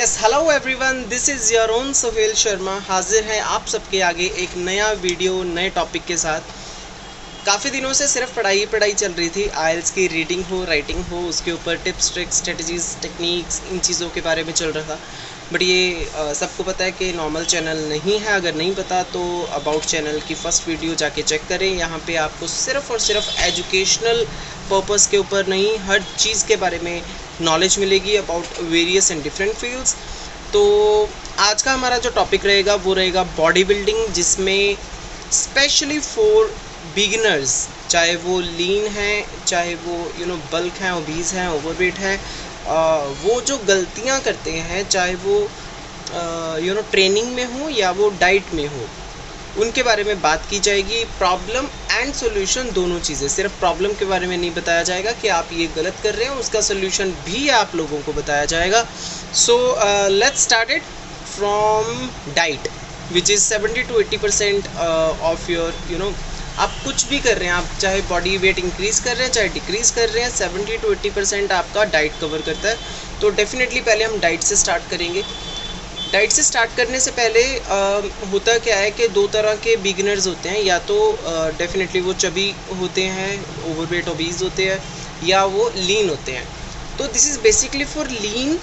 Yes hello everyone, this is your own Sohail Sharma हाजिर है आप सबके आगे एक नया वीडियो नए टॉपिक के साथ। काफ़ी दिनों से सिर्फ पढ़ाई पढ़ाई चल रही थी। आइल्स की रीडिंग हो, राइटिंग हो, उसके ऊपर टिप्स, ट्रिक्स, स्ट्रेटजीज, टेक्निक्स, इन चीज़ों के बारे में चल रहा था। बट ये सबको पता है कि नॉर्मल चैनल नहीं है। अगर नहीं पता तो अबाउट चैनल की फ़र्स्ट वीडियो जाके चेक करें। यहाँ पे आपको सिर्फ और सिर्फ एजुकेशनल पर्पस के ऊपर नहीं, हर चीज़ के बारे में नॉलेज मिलेगी about various and different fields. तो आज का हमारा जो टॉपिक रहेगा वो रहेगा बॉडी बिल्डिंग, जिसमें स्पेशली फॉर बिगिनर्स, चाहे वो लीन हैं, चाहे वो बल्क हैं, ओबीज हैं, ओवरवेट हैं, वो जो गलतियां करते हैं, चाहे वो ट्रेनिंग में हो या वो डाइट में हो, उनके बारे में बात की जाएगी। प्रॉब्लम एंड सॉल्यूशन दोनों चीज़ें, सिर्फ प्रॉब्लम के बारे में नहीं बताया जाएगा कि आप ये गलत कर रहे हैं, उसका सॉल्यूशन भी आप लोगों को बताया जाएगा। So let's start it from diet, which is 70 to 80% of your आप कुछ भी कर रहे हैं, आप चाहे बॉडी वेट इंक्रीज़ कर रहे हैं, चाहे डिक्रीज़ कर रहे हैं, 70 to 80% आपका डाइट कवर करता है। तो डेफिनेटली पहले हम डाइट से स्टार्ट करेंगे। डाइट से स्टार्ट करने से पहले होता क्या है कि दो तरह के बिगिनर्स होते हैं, या तो डेफिनेटली वो चबी होते हैं, ओवरवेट ओबीज होते हैं, या वो लीन होते हैं। तो दिस इज़ बेसिकली फॉर लीन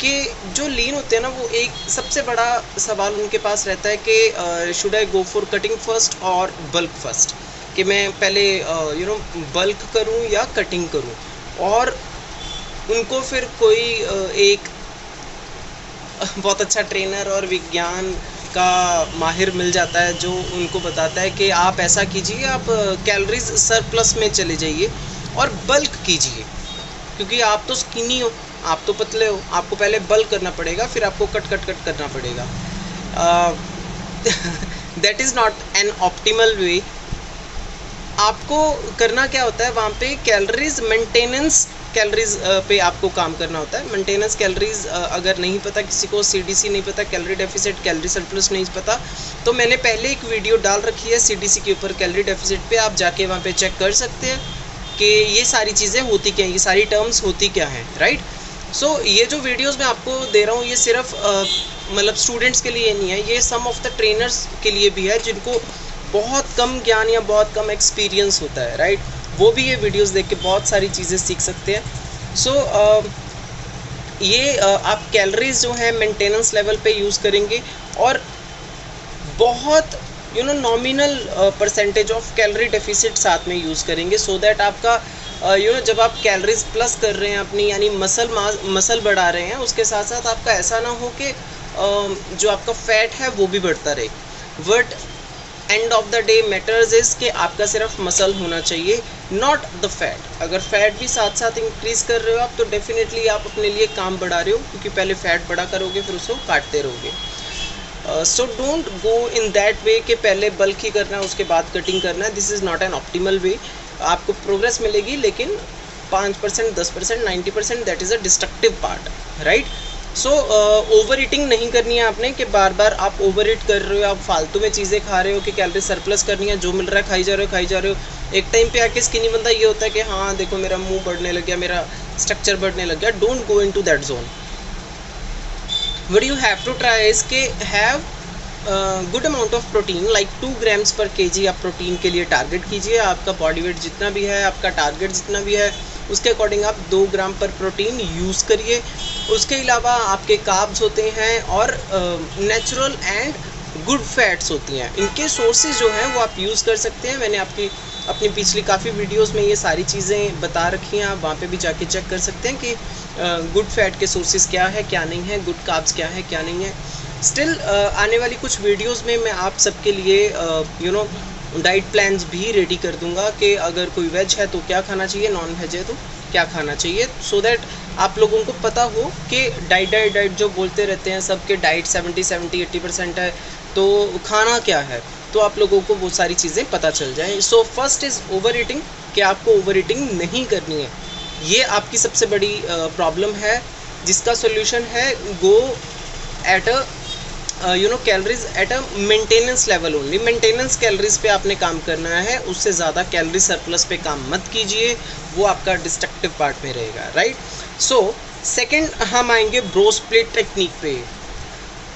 के जो लीन होते हैं ना, वो एक सबसे बड़ा सवाल उनके पास रहता है कि should I go for cutting first और बल्क फर्स्ट, कि मैं पहले बल्क करूं या कटिंग करूं। और उनको फिर कोई एक बहुत अच्छा ट्रेनर और विज्ञान का माहिर मिल जाता है जो उनको बताता है कि आप ऐसा कीजिए, आप कैलोरीज सरप्लस में चले जाइए और बल्क कीजिए, क्योंकि आप तो स्किनी हो, आप तो पतले हो, आपको पहले बल्क करना पड़ेगा, फिर आपको कट करना पड़ेगा। That is not an optimal way. आपको करना क्या होता है, वहाँ पे कैलोरीज मेंटेनेंस कैलोरीज पे आपको काम करना होता है। मेंटेनेंस कैलोरीज अगर नहीं पता किसी को, सीडीसी नहीं पता, कैलोरी डेफिसिट, कैलोरी सरप्लस नहीं पता, तो मैंने पहले एक वीडियो डाल रखी है सीडीसी के ऊपर, कैलोरी डेफिसिट पे, आप जाके वहाँ पे चेक कर सकते हैं कि ये सारी चीज़ें होती क्या हैं, ये सारी टर्म्स होती क्या हैं, राइट। सो ये जो वीडियोस मैं आपको दे रहा हूँ, ये सिर्फ मतलब स्टूडेंट्स के लिए नहीं है, ये सम ऑफ द ट्रेनर्स के लिए भी है जिनको बहुत कम ज्ञान या बहुत कम एक्सपीरियंस होता है, राइट। वो भी ये वीडियोस देख के बहुत सारी चीज़ें सीख सकते हैं। सो ये आप कैलोरीज जो है मेंटेनेंस लेवल पे यूज़ करेंगे, और बहुत nominal percentage of calorie deficit साथ में यूज़ करेंगे, सो दैट आपका जब आप कैलोरीज प्लस कर रहे हैं अपनी, यानी मसल बढ़ा रहे हैं, उसके साथ साथ आपका ऐसा ना हो कि जो आपका फैट है वो भी बढ़ता रहे। But end of the day matters is कि आपका सिर्फ मसल होना चाहिए, नॉट द फैट। अगर फैट भी साथ साथ इंक्रीज़ कर रहे हो आप, तो डेफिनेटली आप अपने लिए काम बढ़ा रहे हो, क्योंकि पहले फैट बढ़ा करोगे फिर उसको काटते रहोगे। So don't go in that way कि पहले बल्क ही करना है उसके बाद कटिंग करना है। This is not an optimal way. आपको प्रोग्रेस मिलेगी, लेकिन 5%, 10%, 90% that is a destructive part, right. So overeating नहीं करनी है आपने, कि बार बार आप ओवर ईट कर रहे हो, आप फालतू में चीज़ें खा रहे हो कि कैलोरी सरप्लस करनी है, जो मिल रहा है खाई जा रहे हो। एक टाइम पे आके स्किनी बंदा ये होता है कि हाँ देखो मेरा मुंह बढ़ने लग गया, मेरा स्ट्रक्चर बढ़ने लग गया। Don't go into that zone. What you have to try is के have good amount of protein, like 2 grams per kg आप प्रोटीन के लिए टारगेट कीजिए। आपका बॉडी वेट जितना भी है, आपका टारगेट जितना भी है, उसके अकॉर्डिंग आप 2 ग्राम पर प्रोटीन यूज़ करिए। उसके अलावा आपके कार्ब्स होते हैं और नेचुरल एंड गुड फैट्स होती हैं, इनके सोर्सेज जो हैं वो आप यूज़ कर सकते हैं। मैंने अपनी पिछली काफ़ी वीडियोस में ये सारी चीज़ें बता रखी हैं, आप वहाँ पे भी जाके चेक कर सकते हैं कि गुड फैट के सोर्सेज क्या है, क्या नहीं है, गुड कार्ब्स क्या है, क्या नहीं है। स्टिल आने वाली कुछ वीडियोस में मैं आप सबके लिए डाइट प्लान्स भी रेडी कर दूंगा कि अगर कोई वेज है तो क्या खाना चाहिए, नॉन वेज है तो क्या खाना चाहिए, सो दैट आप लोगों को पता हो कि डाइट जो बोलते रहते हैं सबके डाइट 70, 80% है, तो खाना क्या है, तो आप लोगों को वो सारी चीज़ें पता चल जाए। So first is over eating, कि आपको ओवर ईटिंग नहीं करनी है। ये आपकी सबसे बड़ी प्रॉब्लम है, जिसका सोल्यूशन है go at a calories at a maintenance level only. Maintenance calories पे आपने काम करना है, उससे ज़्यादा कैलोरी सरप्लस पे काम मत कीजिए, वो आपका डिस्ट्रक्टिव पार्ट में रहेगा, राइट। सो सेकंड हम आएंगे ब्रो स्प्लिट टेक्निक पे।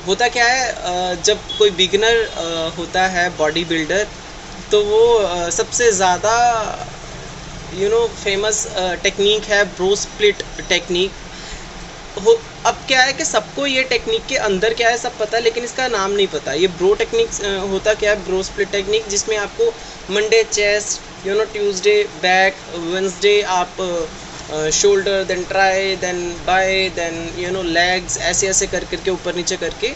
होता क्या है, जब कोई बिगिनर होता है बॉडी बिल्डर, तो वो सबसे ज़्यादा फेमस टेक्निक है ब्रो स्प्लिट टेक्निक। अब क्या है कि सबको ये टेक्निक के अंदर क्या है सब पता है, लेकिन इसका नाम नहीं पता। ये ब्रो टेक्निक होता क्या है, ब्रो स्प्लिट टेक्निक, जिसमें आपको Monday chest, Tuesday back, Wednesday आप shoulder, then tri, then bi, then legs, ऐसे ऐसे कर करके ऊपर नीचे करके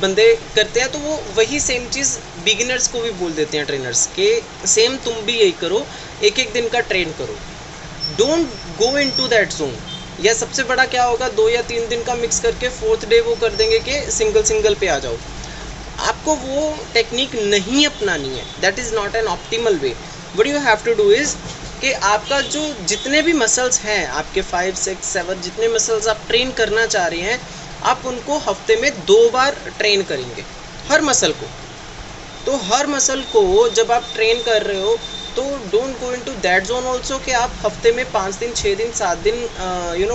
बंदे करते हैं। तो वो वही सेम चीज़ बिगिनर्स को भी बोल देते हैं ट्रेनर्स के, सेम तुम भी यही करो, एक एक दिन का ट्रेन करो, don't go into that zone. या सबसे बड़ा क्या होगा, 2 या 3 दिन का मिक्स करके 4th डे वो कर देंगे कि सिंगल पे आ जाओ। आपको वो टेक्निक नहीं अपनानी है, that is not an optimal way. What you have to do is कि आपका जो जितने भी मसल्स हैं, आपके 5, 6, 7 जितने मसल्स आप ट्रेन करना चाह रहे हैं, आप उनको हफ्ते में 2 बार ट्रेन करेंगे, हर मसल को। तो हर मसल को जब आप ट्रेन कर रहे हो, तो don't go into that zone also कि आप हफ्ते में 5 दिन, 6 दिन, 7 दिन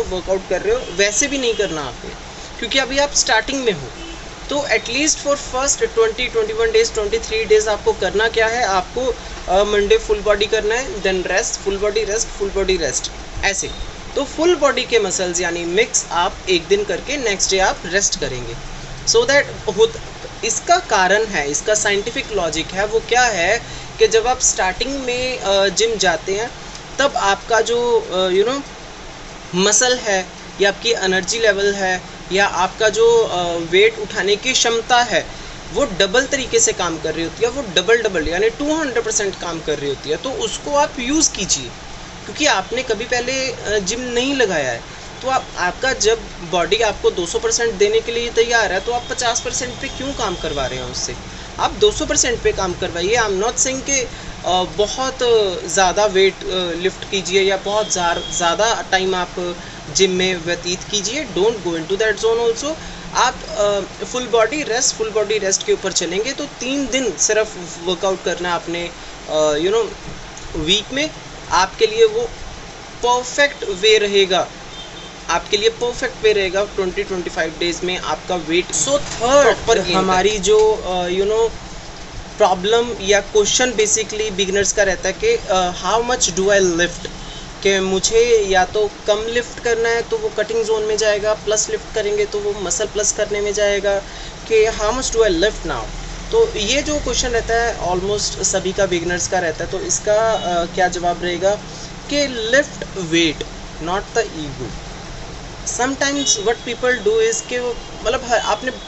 वर्कआउट कर रहे हो। वैसे भी नहीं करना आपने, क्योंकि अभी आप स्टार्टिंग में हो। तो at least for first 20, 21 days, 23 days आपको करना क्या है, आपको मंडे फुल बॉडी करना है, then rest, full body rest, full body rest, ऐसे। तो फुल बॉडी के मसल्स यानी मिक्स आप एक दिन करके नेक्स्ट डे आप रेस्ट करेंगे। सो दैट इसका कारण है, इसका साइंटिफिक लॉजिक है, वो क्या है कि जब आप स्टार्टिंग में जिम जाते हैं, तब आपका जो मसल है, या आपकी एनर्जी लेवल है, या आपका जो वेट उठाने की क्षमता है, वो डबल तरीके से काम कर रही होती है, वो डबल यानी 200% काम कर रही होती है। तो उसको आप यूज़ कीजिए, क्योंकि आपने कभी पहले जिम नहीं लगाया है। तो आपका जब बॉडी आपको 200% देने के लिए तैयार है, तो आप 50% पे क्यों काम करवा रहे हैं उससे? आप 200% पे काम करवाइए। आई एम नॉट सेइंग कि बहुत ज़्यादा वेट लिफ्ट कीजिए या बहुत ज़्यादा टाइम आप जिम में व्यतीत कीजिए। Don't go into that zone also. आप फुल बॉडी रेस्ट के ऊपर चलेंगे, तो 3 दिन सिर्फ वर्कआउट करना है आपने वीक में। आपके लिए वो परफेक्ट वे रहेगा, आपके लिए परफेक्ट वे रहेगा 20-25 डेज में आपका वेट। सो थर्ड हमारी जो प्रॉब्लम या क्वेश्चन बेसिकली बिगिनर्स का रहता है कि how much do I lift, कि मुझे या तो कम लिफ्ट करना है तो वो कटिंग जोन में जाएगा, प्लस लिफ्ट करेंगे तो वो मसल प्लस करने में जाएगा, कि how much do I lift now. तो ये जो क्वेश्चन रहता है ऑलमोस्ट सभी का बिगिनर्स का रहता है। तो इसका क्या जवाब रहेगा कि lift weight not the ego. Sometimes what people do is कि मतलब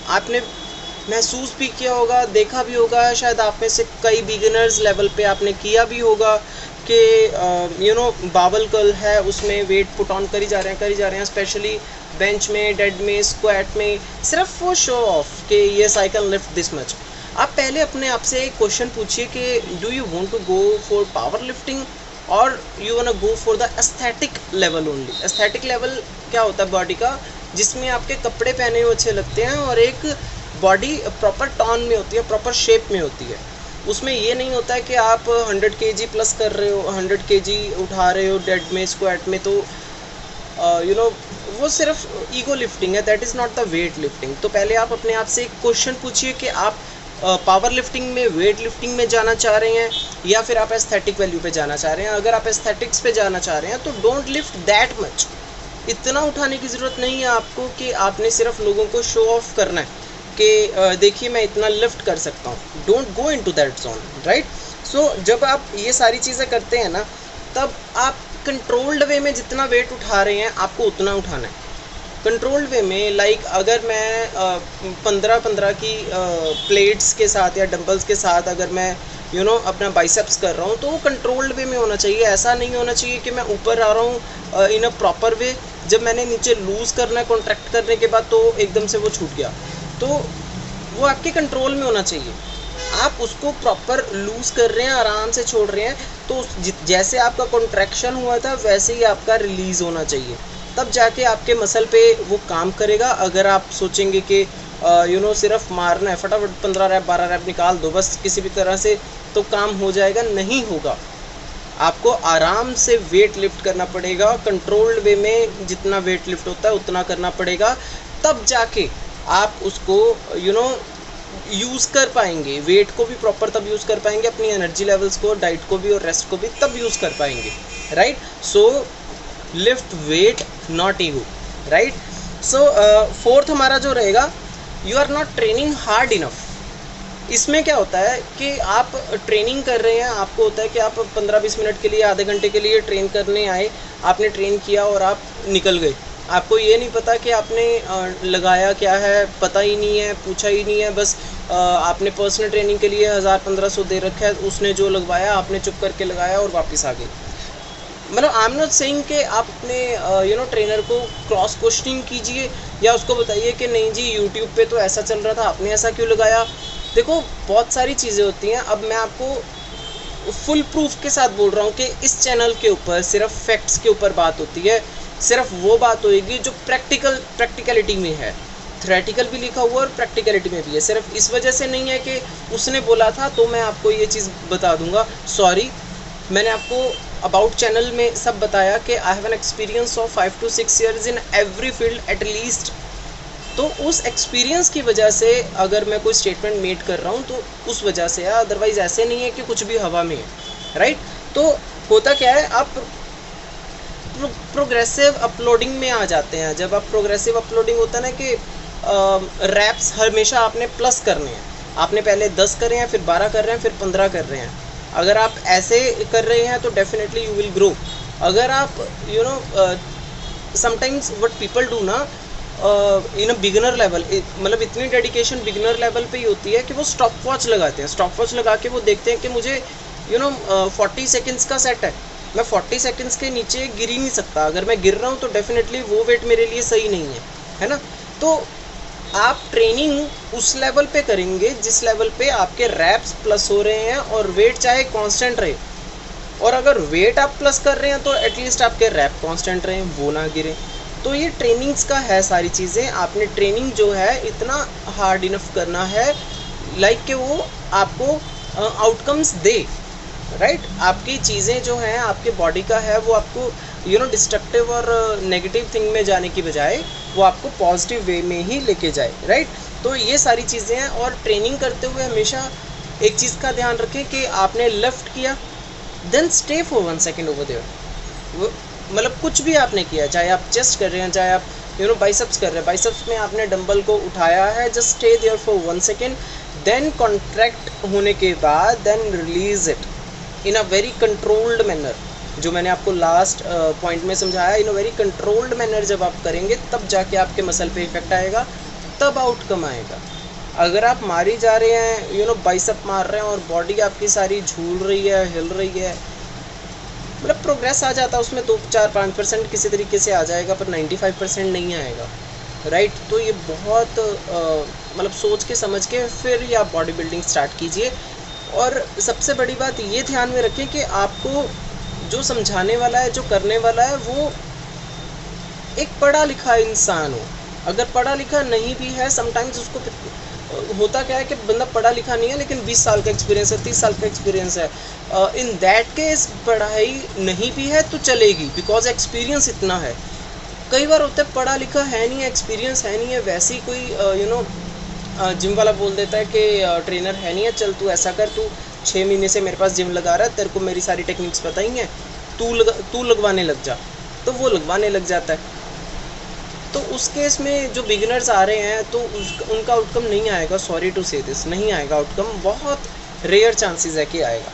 आपने महसूस भी किया होगा, देखा भी होगा, शायद आप में से कई बिगिनर्स लेवल पे आपने किया भी होगा कि बाबल कर्ल है, उसमें वेट पुट ऑन करी जा रहे हैं, स्पेशली बेंच में, डेड में, स्क्वाट में, सिर्फ वो शो ऑफ कि yes I can lift this much. आप पहले अपने आप से एक क्वेश्चन पूछिए कि do you want to go for power lifting और you want go for the aesthetic level only. Aesthetic level क्या होता है बॉडी का, जिसमें आपके कपड़े पहने हुए अच्छे लगते हैं और एक बॉडी प्रॉपर टॉन में होती है, प्रॉपर शेप में होती है। उसमें ये नहीं होता है कि आप 100 kg प्लस कर रहे हो, 100 kg उठा रहे हो डेड में, स्क्वाट में, तो वो सिर्फ ईगो लिफ्टिंग है, that is not the weight lifting. तो पहले आप अपने आप से एक क्वेश्चन पूछिए कि आप पावर लिफ्टिंग में, वेट लिफ्टिंग में जाना चाह रहे हैं या फिर आप एस्थेटिक वैल्यू पे जाना चाह रहे हैं। अगर आप एस्थेटिक्स पे जाना चाह रहे हैं तो डोंट लिफ्ट दैट मच। इतना उठाने की ज़रूरत नहीं है आपको कि आपने सिर्फ लोगों को शो ऑफ करना है कि देखिए मैं इतना लिफ्ट कर सकता हूँ। Don't go into that zone, right. So जब आप ये सारी चीज़ें करते हैं ना, तब आप कंट्रोल्ड वे में जितना वेट उठा रहे हैं आपको उतना उठाना है। कंट्रोल्ड वे में लाइक अगर मैं 15-15 की प्लेट्स के साथ या डंबल्स के साथ अगर मैं अपना बाइसेप्स कर रहा हूँ, तो वो कंट्रोल्ड वे में होना चाहिए। ऐसा नहीं होना चाहिए कि मैं ऊपर आ रहा हूँ इन अ प्रॉपर वे, जब मैंने नीचे लूज़ करना है कॉन्ट्रैक्ट करने के बाद तो एकदम से वो छूट गया। तो वो आपके कंट्रोल में होना चाहिए। आप उसको प्रॉपर लूज़ कर रहे हैं, आराम से छोड़ रहे हैं, तो जैसे आपका कॉन्ट्रैक्शन हुआ था वैसे ही आपका रिलीज़ होना चाहिए, तब जाके आपके मसल पे वो काम करेगा। अगर आप सोचेंगे कि सिर्फ मारना है, फटाफट 15 रैप 12 रैप निकाल दो बस किसी भी तरह से, तो काम हो जाएगा, नहीं होगा। आपको आराम से वेट लिफ्ट करना पड़ेगा, कंट्रोल्ड वे में जितना वेट लिफ्ट होता है उतना करना पड़ेगा, तब जाके आप उसको यूज़ कर पाएंगे, वेट को भी प्रॉपर तब यूज़ कर पाएंगे, अपनी एनर्जी लेवल्स को, डाइट को भी और रेस्ट को भी तब यूज़ कर पाएंगे, right. So lift weight not ego, right. So fourth हमारा जो रहेगा, you are not training hard enough. इसमें क्या होता है कि आप ट्रेनिंग कर रहे हैं, आपको होता है कि आप 15-20 मिनट के लिए, आधे घंटे के लिए ट्रेन करने आए, आपने ट्रेन किया और आप निकल गए, आपको ये नहीं पता कि आपने लगाया क्या है, पता ही नहीं है, पूछा ही नहीं है, बस आपने पर्सनल ट्रेनिंग के लिए 1000-1500 दे रखा है, उसने जो लगवाया आपने चुप करके लगाया और वापस आ गए। मतलब आई एम नॉट सेइंग कि आप अपने ट्रेनर को क्रॉस क्वेश्चनिंग कीजिए या उसको बताइए कि नहीं जी यूट्यूब पे तो ऐसा चल रहा था, आपने ऐसा क्यों लगाया। देखो बहुत सारी चीज़ें होती हैं। अब मैं आपको फुल प्रूफ के साथ बोल रहा हूँ कि इस चैनल के ऊपर सिर्फ फैक्ट्स के ऊपर बात होती है, सिर्फ वो बात होएगी जो प्रैक्टिकलिटी में है। थ्योरेटिकल भी लिखा हुआ और प्रैक्टिकलिटी में भी है। सिर्फ इस वजह से नहीं है कि उसने बोला था तो मैं आपको ये चीज़ बता दूंगा, सॉरी। मैंने आपको अबाउट चैनल में सब बताया कि I have an experience of 5 to 6 years in every field at least. तो उस एक्सपीरियंस की वजह से अगर मैं कोई स्टेटमेंट मेड कर रहा हूँ तो उस वजह से है, अदरवाइज ऐसे नहीं है कि कुछ भी हवा में है, राइट। तो होता क्या है, आप प्रोग्रेसिव अपलोडिंग में आ जाते हैं। जब आप प्रोग्रेसिव अपलोडिंग होता है ना कि रैप्स हमेशा आपने प्लस करने हैं, आपने पहले 10 करे हैं, फिर 12 कर रहे हैं, फिर 15 कर रहे हैं। अगर आप ऐसे कर रहे हैं तो डेफिनेटली यू विल ग्रो। अगर आप समटाइम्स व्हाट पीपल डू ना इन अ बिगिनर लेवल, मतलब इतनी डेडिकेशन बिगिनर लेवल पे ही होती है कि वो स्टॉप वॉच लगाते हैं। स्टॉप वॉच लगा के वो देखते हैं कि मुझे 40 सेकेंड्स का सेट है, मैं 40 सेकेंड्स के नीचे गिर ही नहीं सकता। अगर मैं गिर रहा हूँ तो डेफिनेटली वो वेट मेरे लिए सही नहीं है ना। तो आप ट्रेनिंग उस लेवल पे करेंगे जिस लेवल पे आपके रैप्स प्लस हो रहे हैं और वेट चाहे कांस्टेंट रहे। और अगर वेट आप प्लस कर रहे हैं तो एटलीस्ट आपके रैप कांस्टेंट रहे, वो ना गिरे। तो ये ट्रेनिंग्स का है सारी चीज़ें। आपने ट्रेनिंग जो है इतना हार्ड इनफ करना है लाइक कि वो आपको आउटकम्स दे, राइट। आपकी चीज़ें जो हैं आपके बॉडी का है वो आपको डिस्ट्रक्टिव और नेगेटिव थिंग में जाने की बजाय वो आपको पॉजिटिव वे में ही लेके जाए, राइट। तो ये सारी चीज़ें हैं। और ट्रेनिंग करते हुए हमेशा एक चीज़ का ध्यान रखें कि आपने लेफ्ट किया, then stay for 1 second over there. मतलब कुछ भी आपने किया, चाहे आप चेस्ट कर रहे हैं, चाहे आप बाइसेप्स कर रहे हैं, बाइसेप्स में आपने डंबल को उठाया है, just stay there for 1 second, then contract होने के बाद then release it in a very controlled manner. जो मैंने आपको लास्ट पॉइंट में समझाया, in a very controlled manner जब आप करेंगे तब जाके आपके मसल पे इफेक्ट आएगा, तब आउटकम आएगा। अगर आप मारी जा रहे हैं, बाइसेप मार रहे हैं और बॉडी आपकी सारी झूल रही है, हिल रही है, मतलब प्रोग्रेस आ जाता है उसमें 2-4-5% किसी तरीके से आ जाएगा, पर 95% नहीं आएगा, राइट। तो ये बहुत मतलब सोच के समझ के फिर ये आप बॉडी बिल्डिंग स्टार्ट कीजिए। और सबसे बड़ी बात ये ध्यान में रखें कि आपको जो समझाने वाला है, जो करने वाला है, वो एक पढ़ा लिखा इंसान हो। अगर पढ़ा लिखा नहीं भी है, समटाइम्स उसको होता क्या है कि बंदा पढ़ा लिखा नहीं है लेकिन 20 साल का एक्सपीरियंस है, 30 साल का एक्सपीरियंस है, इन दैट केस पढ़ाई नहीं भी है तो चलेगी, बिकॉज एक्सपीरियंस इतना है। कई बार होता है पढ़ा लिखा है नहीं है, एक्सपीरियंस है नहीं है, वैसे ही कोई जिम वाला बोल देता है कि ट्रेनर है नहीं है, चल तू ऐसा कर, तू 6 महीने से मेरे पास जिम लगा रहा है, तेरे को मेरी सारी टेक्निक्स पता ही हैं, तू लगवाने लग जा। तो वो लगवाने लग जाता है। तो उस केस में जो बिगिनर्स आ रहे हैं तो उनका आउटकम नहीं आएगा, सॉरी टू से दिस, नहीं आएगा आउटकम, बहुत रेयर चांसेस है कि आएगा।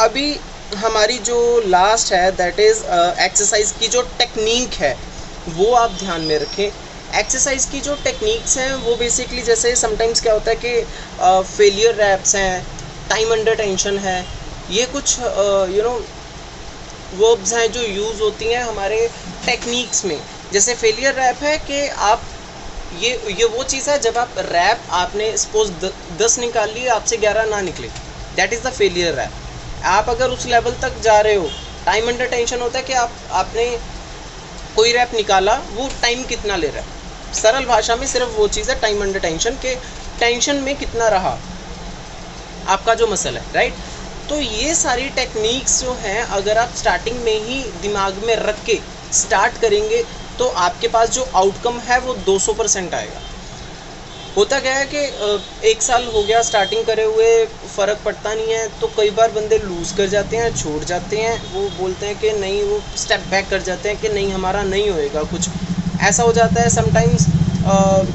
अभी हमारी जो लास्ट है दैट इज़ एक्सरसाइज की जो टेक्निक है वो आप ध्यान में रखें। एक्सरसाइज की जो टेक्निक्स हैं वो बेसिकली जैसे समटाइम्स क्या होता है कि फेलियर रैप्स हैं, टाइम अंडर टेंशन है, ये कुछ वर्ब्स हैं जो यूज़ होती हैं हमारे टेक्निक्स में। जैसे फेलियर रैप है कि आप ये वो चीज़ है जब आप रैप आपने सपोज 10 निकाल लिए, आपसे 11 ना निकले, that is the failure rep. आप अगर उस लेवल तक जा रहे हो, टाइम अंडर टेंशन होता है कि आपने कोई रैप निकाला, वो टाइम कितना ले रहा है। सरल भाषा में सिर्फ वो चीज़ है टाइम अंडर टेंशन, के टेंशन में कितना रहा आपका जो मसल है, राइट। तो ये सारी टेक्निक्स जो हैं अगर आप स्टार्टिंग में ही दिमाग में रख के स्टार्ट करेंगे तो आपके पास जो आउटकम है वो 200% आएगा। होता क्या है कि एक साल हो गया स्टार्टिंग करे हुए, फ़र्क पड़ता नहीं है, तो कई बार बंदे लूज़ कर जाते हैं, छोड़ जाते हैं, वो बोलते हैं कि नहीं, वो स्टेप बैक कर जाते हैं कि नहीं हमारा नहीं होएगा कुछ, ऐसा हो जाता है। समटाइम्स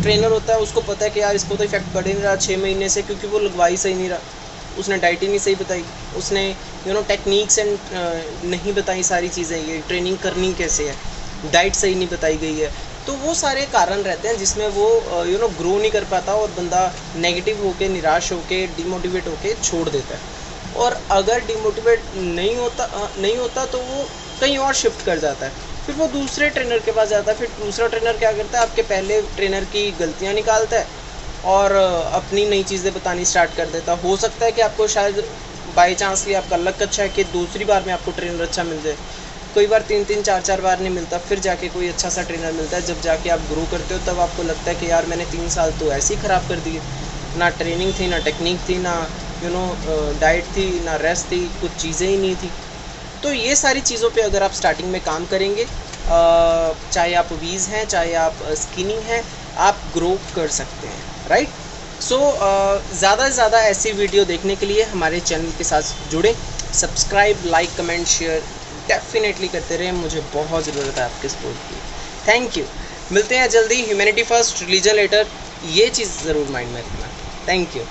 ट्रेनर होता है, उसको पता है कि यार इसको तो इफेक्ट पड़ ही नहीं रहा 6 महीने से, क्योंकि वो लगवाई सही नहीं रहा, उसने डाइट ही नहीं सही बताई, उसने टेक्निक्स एंड नहीं बताई सारी चीज़ें, ये ट्रेनिंग करनी कैसे है, डाइट सही नहीं बताई गई है। तो वो सारे कारण रहते हैं जिसमें वो ग्रो नहीं कर पाता और बंदा नेगेटिव होके, निराश होके, डिमोटिवेट होके छोड़ देता है। और अगर डिमोटिवेट नहीं होता तो वो कहीं और शिफ्ट कर जाता है, फिर वो दूसरे ट्रेनर के पास जाता है। फिर दूसरा ट्रेनर क्या करता है, आपके पहले ट्रेनर की गलतियाँ निकालता है और अपनी नई चीज़ें बतानी स्टार्ट कर देता है। हो सकता है कि आपको शायद बाई चांसली आपका लक अच्छा है कि दूसरी बार में आपको ट्रेनर अच्छा मिल जाए, कई बार 3-3, 4-4 बार नहीं मिलता, फिर जाके कोई अच्छा सा ट्रेनर मिलता है। जब जाके आप ग्रो करते हो तब आपको लगता है कि यार मैंने 3 साल तो ऐसे ही ख़राब कर दिए, ना ट्रेनिंग थी, ना टेक्निक थी, ना डाइट थी, ना रेस्ट थी, कुछ चीज़ें ही नहीं थी। तो ये सारी चीज़ों पे अगर आप स्टार्टिंग में काम करेंगे, चाहे आप ओबीज़ हैं, चाहे आप स्किनी हैं, आप ग्रो कर सकते हैं, राइट। सो ज़्यादा से ज़्यादा ऐसी वीडियो देखने के लिए हमारे चैनल के साथ जुड़ें, subscribe, like, comment, share definitely करते रहें, मुझे बहुत ज़रूरत है आपके सपोर्ट की। Thank you. मिलते हैं जल्दी। ह्यूमैनिटी फर्स्ट, रिलीजन लेटर, ये चीज़ ज़रूर माइंड में रखना। Thank you.